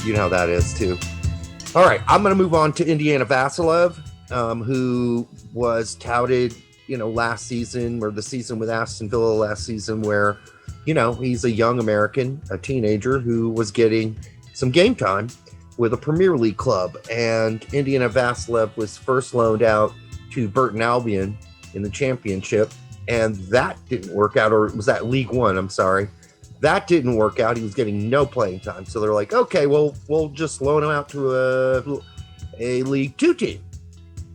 You know how that is too. All right, I'm going to move on to Indiana Vassilev, who was touted, last season or the season with Aston Villa last season, where, he's a young American, a teenager who was getting some game time with a Premier League club. And Indiana Vassilev was first loaned out to Burton Albion in the Championship, and that didn't work out. Or was that League One? I'm sorry. That didn't work out. He was getting no playing time. So they're like, okay, well, we'll just loan him out to a League Two team.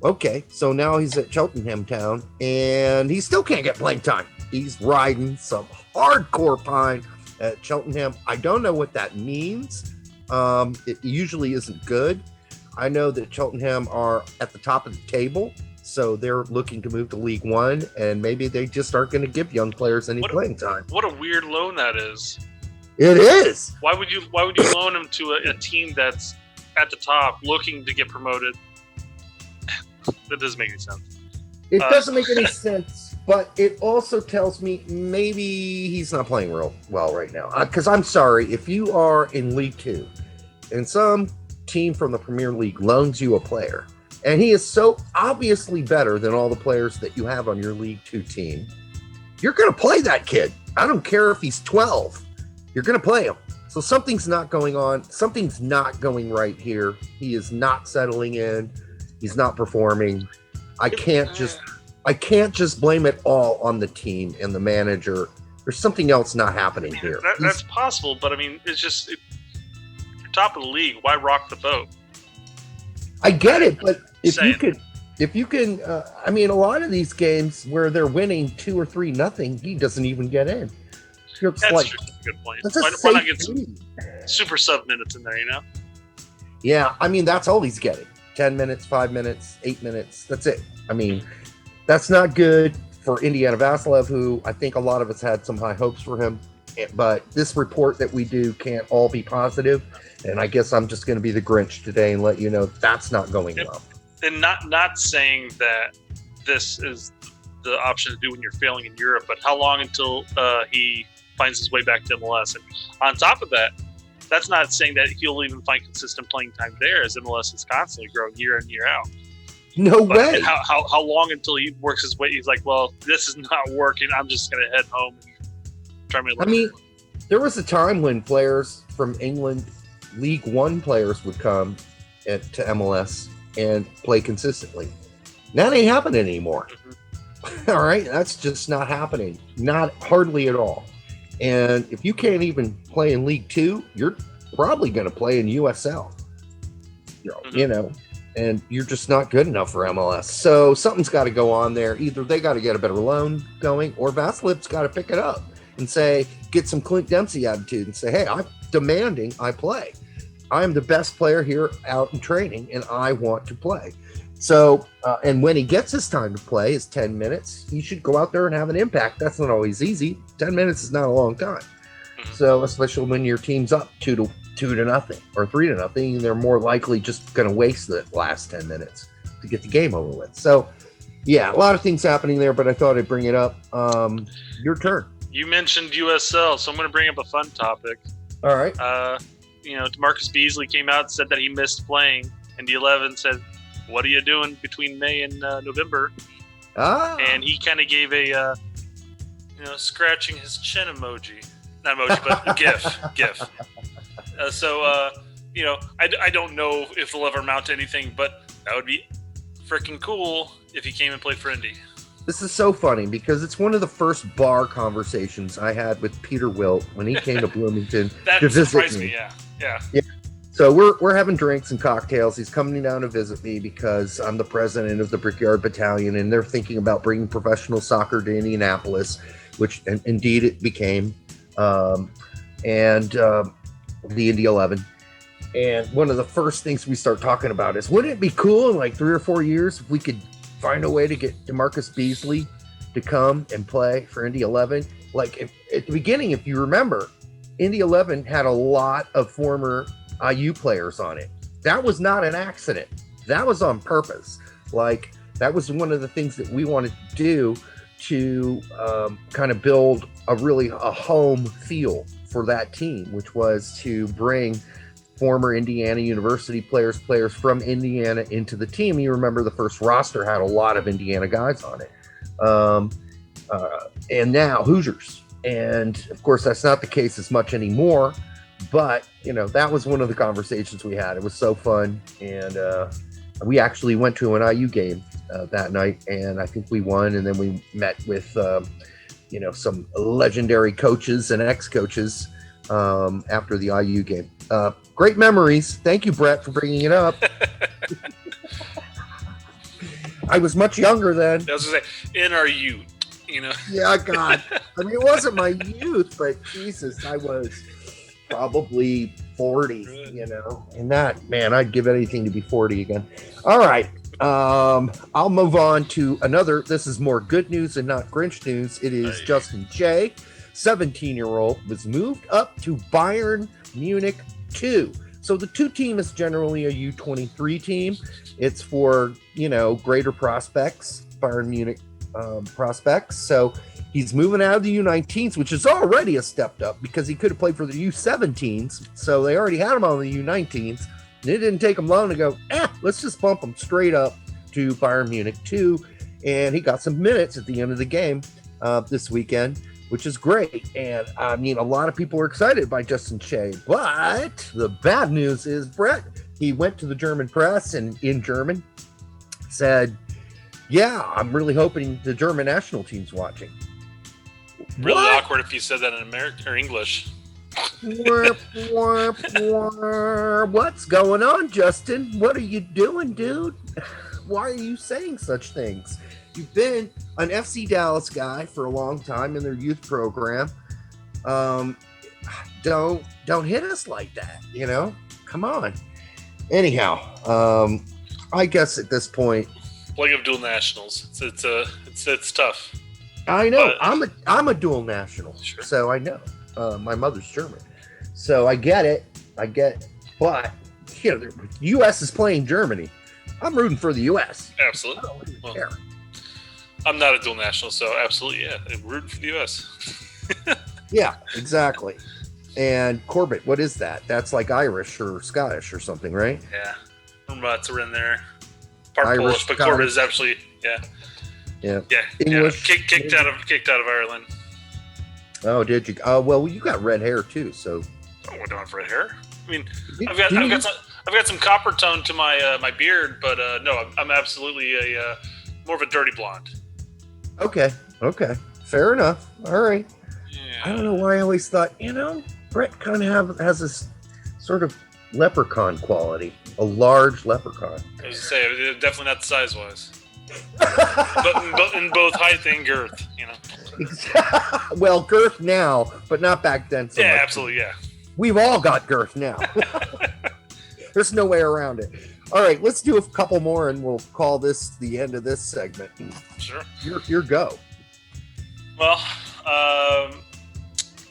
Okay, so now he's at Cheltenham Town, and he still can't get playing time. He's riding some hardcore pine at Cheltenham. I don't know what that means. It usually isn't good. I know that Cheltenham are at the top of the table, so they're looking to move to League One, and maybe they just aren't going to give young players any playing time. What a weird loan that is. It is. Why would you loan him to a team that's at the top looking to get promoted? That doesn't make any sense. It doesn't make any sense, but it also tells me maybe he's not playing real well right now. Because I'm sorry, if you are in League Two and some team from the Premier League loans you a player, and he is so obviously better than all the players that you have on your League Two team, you're going to play that kid. I don't care if he's 12. You're going to play him. So something's not going on. Something's not going right here. He is not settling in. He's not performing. I can't just blame it all on the team and the manager. There's something else not happening here. That's possible, but I mean, it's just you're top of the league. Why rock the boat? I get it, but if you can, I mean, a lot of these games where they're winning 2 or 3-0, he doesn't even get in. That's a good point. Why not get some super sub minutes in there, Yeah, I mean, that's all he's getting. 10 minutes, 5 minutes, 8 minutes. That's it. I mean, that's not good for Indiana Vassilev, who I think a lot of us had some high hopes for him. But this report that we do can't all be positive. And I guess I'm just going to be the Grinch today and let you know that's not going well. And not saying that this is the option to do when you're failing in Europe, but how long until he finds his way back to MLS? And on top of that, that's not saying that he'll even find consistent playing time there, as MLS is constantly growing year in, year out. No way. How long until he works his way? He's like, well, this is not working. I'm just going to head home and try my luck. I mean, there was a time when players from England, League One players, would come to MLS and play consistently. That ain't happening anymore. Mm-hmm. All right? That's just not happening. Not hardly at all. And if you can't even play in League Two, you're probably going to play in USL. And you're just not good enough for MLS. So something's got to go on there. Either they got to get a better loan going, or Vassilev's got to pick it up and get some Clint Dempsey attitude and say, hey, I'm demanding I play. I'm the best player here out in training, and I want to play. So, and when he gets his time to play, his 10 minutes, he should go out there and have an impact. That's not always easy. 10 minutes is not a long time. So, especially when your team's up 2-0 or 3-0, they're more likely just going to waste the last 10 minutes to get the game over with. So, yeah, a lot of things happening there, but I thought I'd bring it up. Your turn. You mentioned USL, so I'm going to bring up a fun topic. All right. DeMarcus Beasley came out and said that he missed playing, and the 11 said, what are you doing between May and November? And he kind of gave a, scratching his chin emoji. Not emoji, but GIF. I don't know if they'll ever amount to anything, but that would be freaking cool if he came and played for Indy. This is so funny because it's one of the first bar conversations I had with Peter Wilt when he came to Bloomington to visit me. Yeah. So we're having drinks and cocktails. He's coming down to visit me because I'm the president of the Brickyard Battalion, and they're thinking about bringing professional soccer to Indianapolis, which indeed it became, and the Indy 11. And one of the first things we start talking about is, wouldn't it be cool in like 3 or 4 years if we could find a way to get DeMarcus Beasley to come and play for Indy 11? Like at the beginning, if you remember, Indy 11 had a lot of former IU players on it. That was not an accident. That was on purpose. Like, that was one of the things that we wanted to do to kind of build a home feel for that team, which was to bring former Indiana University players from Indiana into the team. You remember the first roster had a lot of Indiana guys on it. And now Hoosiers. And of course, that's not the case as much anymore. But, that was one of the conversations we had. It was so fun. And we actually went to an IU game that night. And I think we won. And then we met with, some legendary coaches and ex-coaches after the IU game. Great memories. Thank you, Brett, for bringing it up. I was much younger then. I was going to say, in our youth, Yeah, God. I mean, it wasn't my youth, but Jesus, I was probably 40, And that, man, I'd give anything to be 40 again. All right. I'll move on to another. This is more good news and not Grinch news. It is Justin Shea, 17-year-old, was moved up to Bayern Munich 2. So the 2 team is generally a U23 team. It's for, greater prospects, Bayern Munich prospects. So he's moving out of the U19s, which is already a step up because he could have played for the U17s. So they already had him on the U19s. And it didn't take him long to go, let's just bump him straight up to Bayern Munich 2. And he got some minutes at the end of the game this weekend, which is great. And I mean, a lot of people are excited by Justin Shea. But the bad news is, Brett, he went to the German press and in German said, yeah, I'm really hoping the German national team's watching. Really awkward if you said that in American or English. What's going on, Justin? What are you doing, dude? Why are you saying such things? You've been an FC Dallas guy for a long time in their youth program. Don't hit us like that, Come on. Anyhow, I guess at this point, playing of dual nationals, it's tough. I know. But I'm a dual national, sure. So I know. My mother's German, so I get it. But the U.S. is playing Germany. I'm rooting for the U.S. Absolutely. I don't really care. I'm not a dual national, so absolutely, yeah. I'm rooting for the U.S. Yeah, exactly. And Corbett, what is that? That's like Irish or Scottish or something, right? Yeah. Robots are in there. Part Irish, Polish, but Scottish. Corbett is actually, yeah. English. Yeah. Kicked out of Ireland. Oh, did you? Oh, well, you got red hair too, so. Oh, I don't have red hair. I mean, I've got some copper tone to my beard, but no, I'm absolutely more of a dirty blonde. Okay, fair enough. All right. Yeah. I don't know why I always thought, Brett kind of has this sort of leprechaun quality, a large leprechaun. I was to say, definitely not size-wise, but in both height and girth, Well, girth now, but not back then. So yeah, much. Absolutely, yeah. We've all got girth now. There's no way around it. All right, let's do a couple more, and we'll call this the end of this segment. Sure. Your go. Well,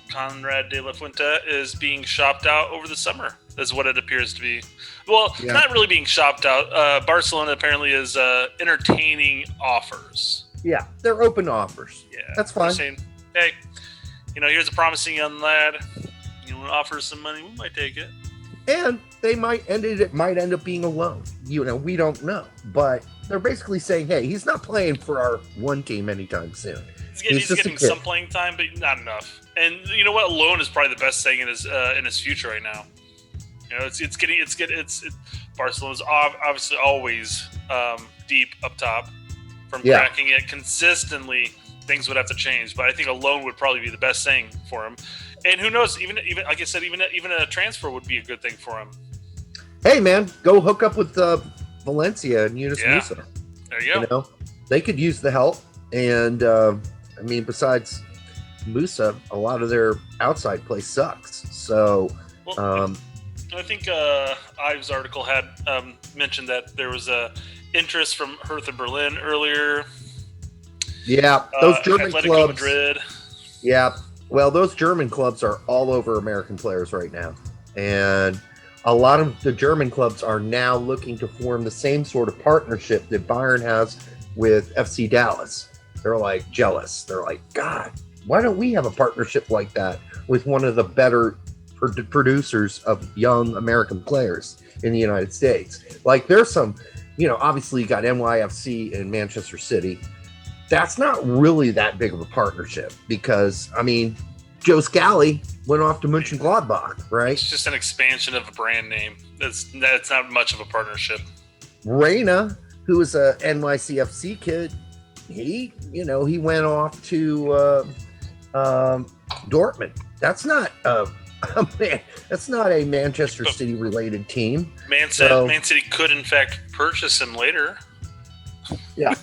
Konrad de la Fuente is being shopped out over the summer, is what it appears to be. Well, yeah. Not really being shopped out. Barcelona apparently is entertaining offers. Yeah, they're open offers. Yeah, that's fine. They're saying, hey, here's a promising young lad. You want to offer some money? We might take it. And it might end up being a loan. We don't know. But they're basically saying, hey, he's not playing for our one team anytime soon. He's getting some playing time, but not enough. And you know what? Loan is probably the best thing in his future right now. Barcelona's obviously always deep up top. From cracking it consistently, things would have to change. But I think a loan would probably be the best thing for him. And who knows? Even like I said, even a transfer would be a good thing for him. Hey man, go hook up with Valencia and Yunus Musa. There you go. They could use the help. And besides Musa, a lot of their outside play sucks. So, I think Ives' article had mentioned that there was a interest from Hertha Berlin earlier. Yeah, those German Atletico clubs. Madrid. Yeah, well, those German clubs are all over American players right now, and a lot of the German clubs are now looking to form the same sort of partnership that Bayern has with FC Dallas. They're like jealous. They're like, God, why don't we have a partnership like that with one of the better producers of young American players in the United States. Like there's some, obviously you got NYFC and Manchester City. That's not really that big of a partnership because, Joe Scally went off to Mönchengladbach, right? It's just an expansion of a brand name. That's not much of a partnership. Reina, who is a NYCFC kid, he went off to Dortmund. That's not that's not a Manchester City related team. Man City could in fact purchase him later. Yeah,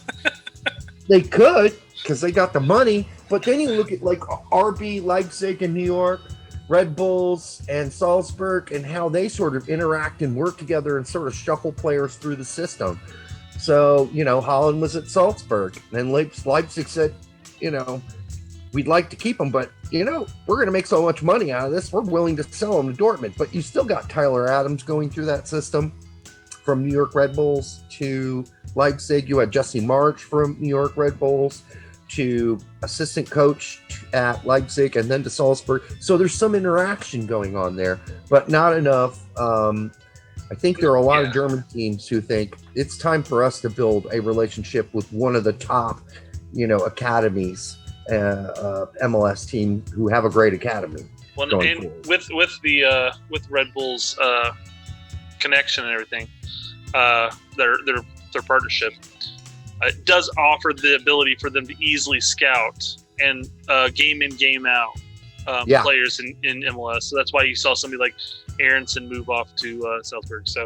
they could because they got the money. But then you look at like RB Leipzig in New York, Red Bulls and Salzburg, and how they sort of interact and work together and sort of shuffle players through the system. So, Holland was at Salzburg, and Leipzig said, we'd like to keep him, but, we're going to make so much money out of this, we're willing to sell him to Dortmund. But you still got Tyler Adams going through that system from New York Red Bulls to Leipzig. You had Jesse March from New York Red Bulls to assistant coach at Leipzig and then to Salzburg. So there's some interaction going on there, but not enough. I think there are a lot of German teams who think it's time for us to build a relationship with one of the top, academies, MLS team who have a great academy. Well, and with Red Bull's connection and everything, their partnership, it does offer the ability for them to easily scout and game in, game out players in MLS. So that's why you saw somebody like Aronson move off to Salzburg. So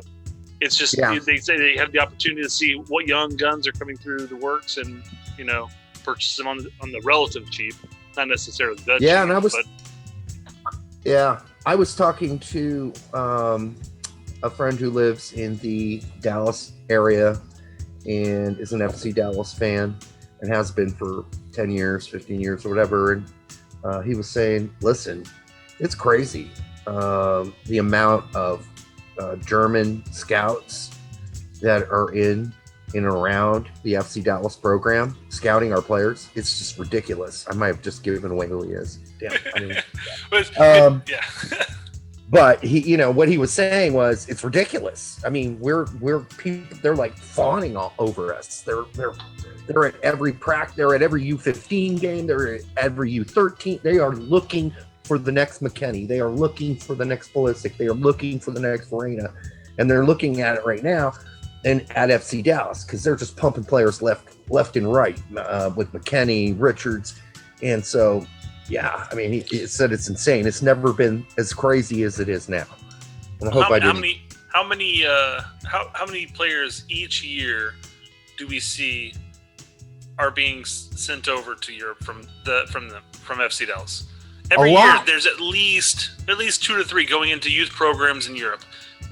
it's just they say they have the opportunity to see what young guns are coming through the works and purchase them on the relative cheap, not necessarily the cheap. And I was talking to a friend who lives in the Dallas area and is an FC Dallas fan and has been for 10 years, 15 years or whatever. And he was saying, listen, it's crazy. The amount of German scouts that are in and around the FC Dallas program, scouting our players, it's just ridiculous. I might have just given away who he is. Damn. But he, what he was saying was, it's ridiculous. We're people. They're like fawning all over us. They're at every practice. They're at every U15 game. They're at every U13. They are looking for the next McKennie. They are looking for the next Pulisic. They are looking for the next Reina, and they're looking at it right now, and at FC Dallas because they're just pumping players left and right with McKennie, Richards, and so. Yeah, he said it's insane. It's never been as crazy as it is now. And I hope how many players each year do we see are being sent over to Europe from FC Dallas? Every year, there's at least 2 to 3 going into youth programs in Europe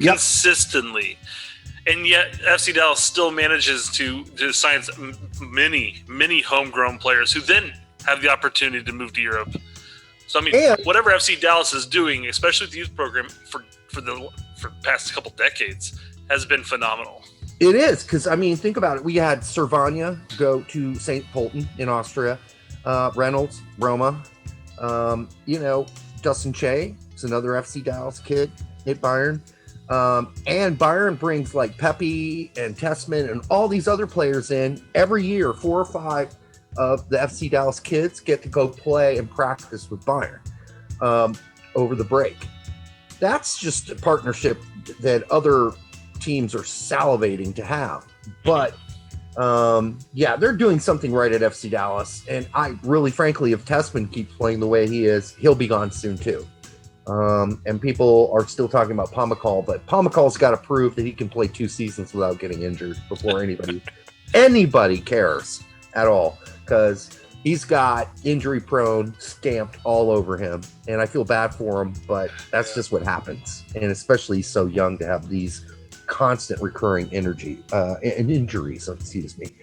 consistently, and yet FC Dallas still manages to sign many homegrown players who then have the opportunity to move to Europe. So whatever FC Dallas is doing, especially with the youth program for the past couple decades, has been phenomenal. It is because think about it. We had Servania go to St. Pölten in Austria, Reynolds, Roma. Justin Che is another FC Dallas kid at Bayern, and Bayern brings like Pepe and Tessman and all these other players in every year. 4 or 5 of the FC Dallas kids get to go play and practice with Bayern over the break. That's just a partnership that other teams are salivating to have. But they're doing something right at FC Dallas. And I really, frankly, if Tessman keeps playing the way he is, he'll be gone soon too. And people are still talking about Pomacall, but Pomacall's got to prove that he can play 2 seasons without getting injured before anybody cares at all. Because he's got injury prone stamped all over him, and I feel bad for him, but that's just what happens. And especially so young to have these constant recurring injuries. Excuse me.